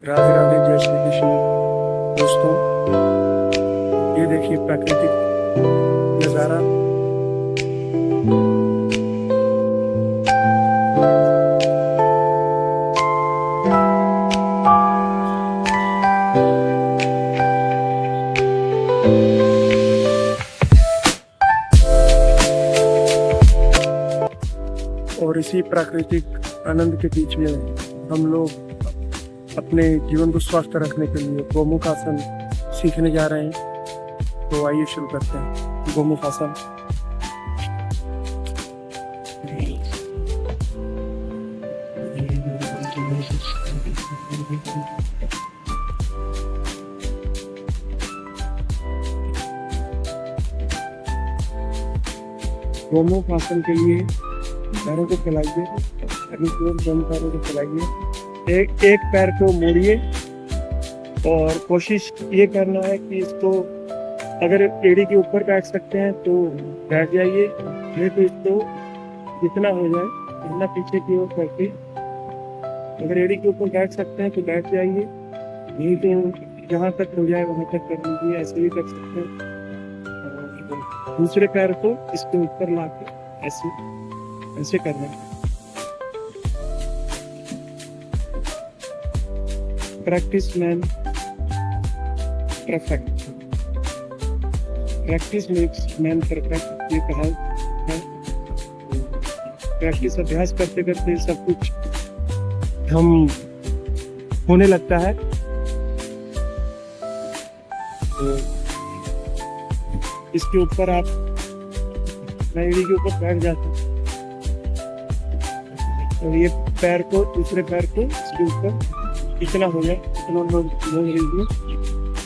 राधे राधे, जय श्री कृष्ण। दोस्तों, ये देखिए प्राकृतिक नज़ारा। और इसी प्राकृतिक आनंद के बीच में हम लोग अपने जीवन को स्वस्थ रखने के लिए गोमुख आसन सीखने जा रहे हैं। तो आइए शुरू करते हैं गोमुख आसन। गोमुख आसन के लिए पैरों को फैलाइए, दोनों पैरों को फैलाइए, एक पैर को मोड़िए और कोशिश ये करना है कि इसको अगर एड़ी के ऊपर बैठ सकते हैं तो बैठ जाइए, नहीं तो इसको जितना हो जाए उतना पीछे की ओर करके, अगर एड़ी के ऊपर बैठ सकते हैं तो बैठ जाइए, नहीं तो जहाँ तक हो जाए वहाँ तक कर लीजिए। ऐसे भी कर सकते हैं। और दूसरे पैर को इसके ऊपर ला के ऐसे करना है। Practice man perfect, practice makes man perfect, ये कहा है। प्रैक्टिस अभ्यास करते करते सब कुछ हम होने लगता है। तो इसके ऊपर आप एड़ी के ऊपर बैठ जाते हैं और ये पैर को, दूसरे पैर को इसके ऊपर इतना हो जाए इतना लोग लीजिए।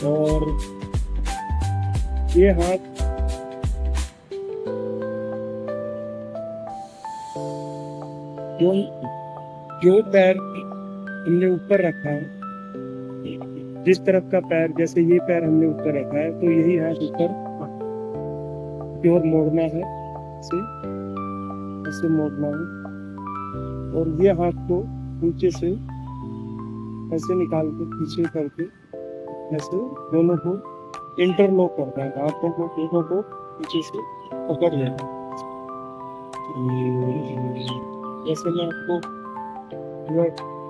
और ये हाथ जो पैर हमने ऊपर रखा है, जिस तरफ का पैर, जैसे ये पैर हमने ऊपर रखा है तो यही हाथ ऊपर की ओर मोड़ना है, ऐसे मोड़ना है। और ये हाथ को नीचे से ऐसे निकाल के पीछे करके ऐसे दोनों को इंटरलॉक करना है। हाथों को दोनों को पीछे से पकड़ लेना। जैसे मैं आपको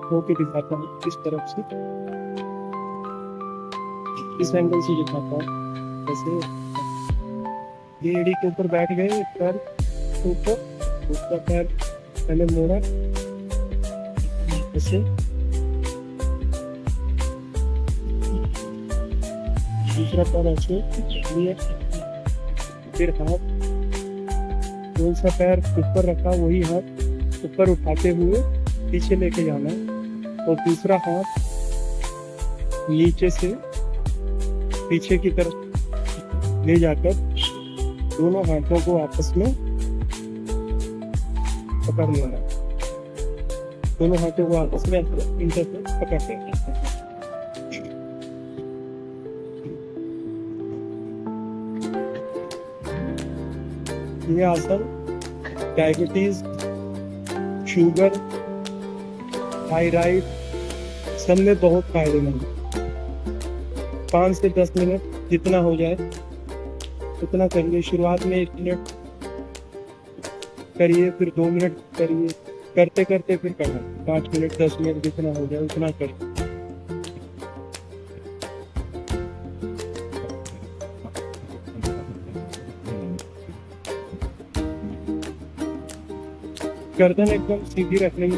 होके दिखाता हूँ, इस तरफ से, इस एंगल से दिखाता हूँ। जैसे ये एड़ी के ऊपर बैठ गए, एक पैर ऊपर, दूसरा पैर पहले मोड़ा ऐसे, दूसरा पैर ऐसे लिए, फिर हाथ, कौन सा पैर ऊपर रखा वही हाथ ऊपर उठाते हुए पीछे लेके जाना है। और दूसरा हाथ नीचे से पीछे की तरफ ले जाकर दोनों हाथों को आपस में पकड़ लेना है। दोनों हाथों को आपस में पकड़ते हैं। ये आसन डायबिटीज, शुगर, थायराइड सब में बहुत फायदेमंद है। 5 से 10 मिनट जितना हो जाए उतना करिए। शुरुआत में 1 मिनट करिए, फिर 2 मिनट करिए, करते करते फिर करना 5 मिनट 10 मिनट जितना हो जाए उतना करिए। गर्दन एकदम सीधी रख लेंगे।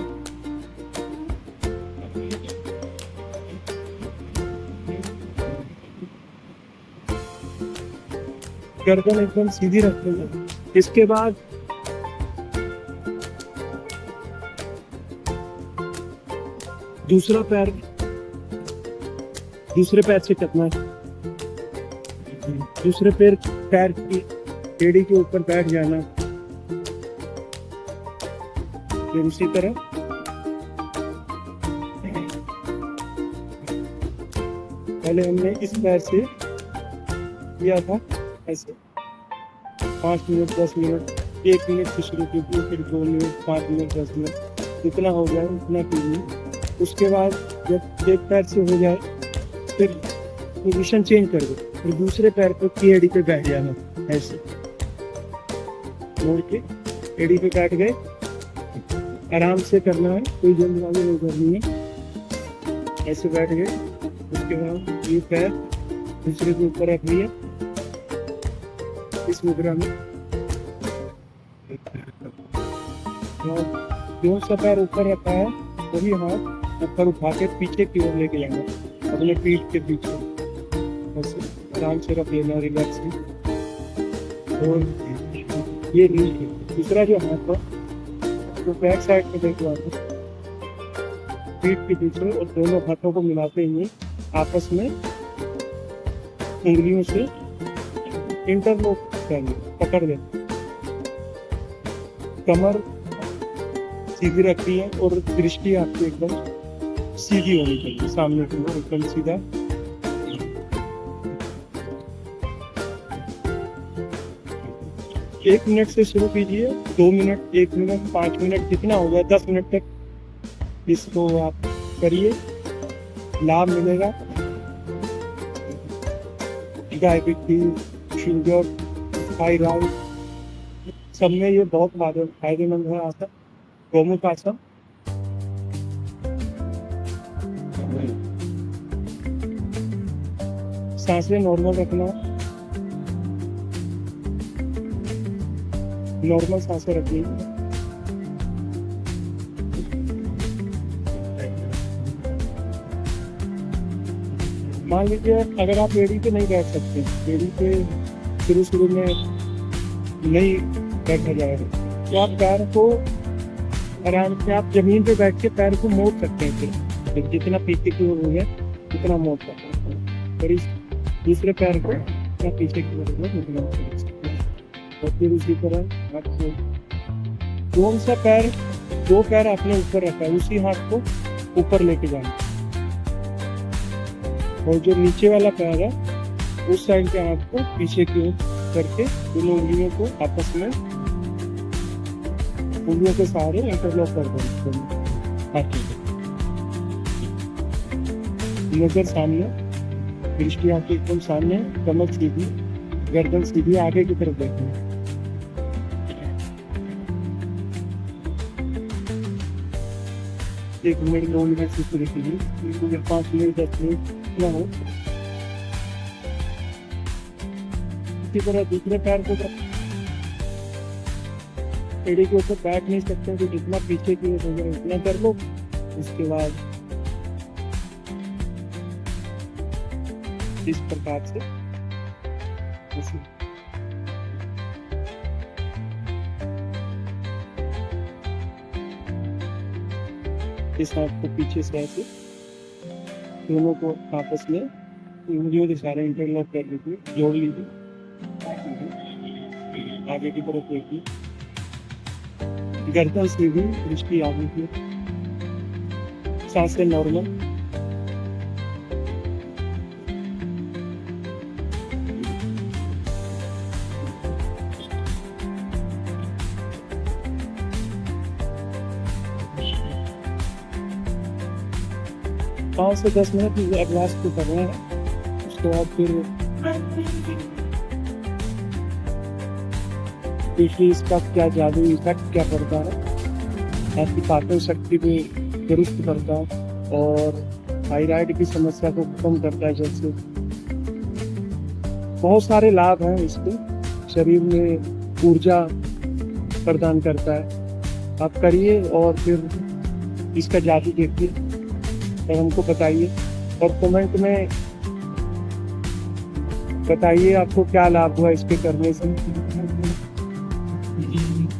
गर्दन एकदम सीधी रख लेंगे। इसके बाद दूसरा पैर दूसरे पैर से चलना है। दूसरे पैर की एड़ी के ऊपर बैठ जाना। फिर उसी तरह पहले हमने इस पैर से किया था ऐसे 5 मिनट 10 मिनट, 1 मिनट से शुरू कीजिए, फिर 2 मिनट 5 मिनट 10 मिनट, जितना हो जाए उतना कीजिए। उसके बाद जब एक पैर से हो जाए फिर पोजीशन चेंज कर दो, फिर दूसरे पैर पे की एड़ी पे बैठ जाना, ऐसे मोड़ के एड़ी पे बैठ गए। आराम से करना है, कोई जल्दबाजी नहीं करनी है। ऐसे बैठ गए, उसके बाद ये पैर दूसरे के ऊपर रख लिया इस मुद्रा में। जो सा पैर ऊपर रखा है वही हाथ ऊपर उठा के पीछे की ओर लेके जाना, अपने पीठ के पीछे ऐसे आराम से रख लेना, रिलैक्स। और ये दूसरा जो हाथ है तो बैक साइड पे देखो, पीठ के पीछे, और दोनों हाथों को मिलाते हुए आपस में उंगलियों से इंटरलॉक करना, पकड़ देना। कमर सीधी रखनी है और दृष्टि आपकी एकदम सीधी होनी चाहिए, सामने की ओर एकदम सीधा। एक मिनट से शुरू कीजिए, 2 मिनट, 1 मिनट, 5 मिनट, जितना होगा 10 मिनट तक इसको आप करिए, लाभ मिलेगा। डायबिटीज, शुगर, थायराइड, सब में ये बहुत फायदेमंद है आसन, गोमुख आसन। सांसें नॉर्मल रखना, नॉर्मल सांसें रखनी। मान लीजिए अगर आप एड़ी पे नहीं बैठ सकते, एड़ी पे शुरू में नहीं बैठा जाएगा, तो आप पैर को आराम से आप जमीन पे बैठ के पैर को मोड़ सकते हैं। फिर जितना पीछे की ओर हो गया उतना मोड़ सकते हैं, और इस दूसरे पैर को या पीछे की ओर उतना मोड़ सकते हैं। और फिर उसी तरह आपको कौन सा पैर, 2 पैर आपने ऊपर रखा है, उसी हाथ को ऊपर लेके जाना, और जो नीचे वाला पैर है उस साइड के हाथ को पीछे की ओर करके दोनों उंगलियों को आपस में उंगलियों के सहारे इंटरलॉक कर देंगे। नजर सामने, दृष्टि आपके एकदम सामने, कमर सीधी, गर्दन सीधी, आगे की तरफ देखें। 1 मिनट, 2 मिनट से शुरू कीजिए, 5 मिनट, 10 मिनट ना हो। इसी तरह दूसरे पैर को एड़ी के ऊपर बैठ नहीं सकते तो जितना पीछे की ओर हो उतना कर लो। उसके बाद इस प्रकार से इस हाथ को पीछे से ऐसे दोनों को आपस में उंगलियों के सारे इंटरलॉक कर लीजिए, जोड़ लीजिए, आगे की तरफ देखिए, गर्दन सीधी, दृष्टि आगे की, सांसें नॉर्मल। पाँच से 10 मिनट अभ्यास को करना है। उसके बाद फिर देखिए इसका क्या जादू इफेक्ट क्या करता है, आपकी पाचन शक्ति भी दुरुस्त करता है और थायराइड की समस्या को कम करता है। जैसे बहुत सारे लाभ हैं इसके, शरीर में ऊर्जा प्रदान करता है। आप करिए और फिर इसका जादू देखिए और हमको बताइए, और कमेंट में बताइए आपको क्या लाभ हुआ इसके करने से।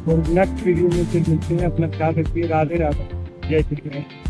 और नेक्स्ट वीडियो में फिर मिलते हैं। अपना ख्याल रखिए। राधे राधे, जय श्री कृष्ण।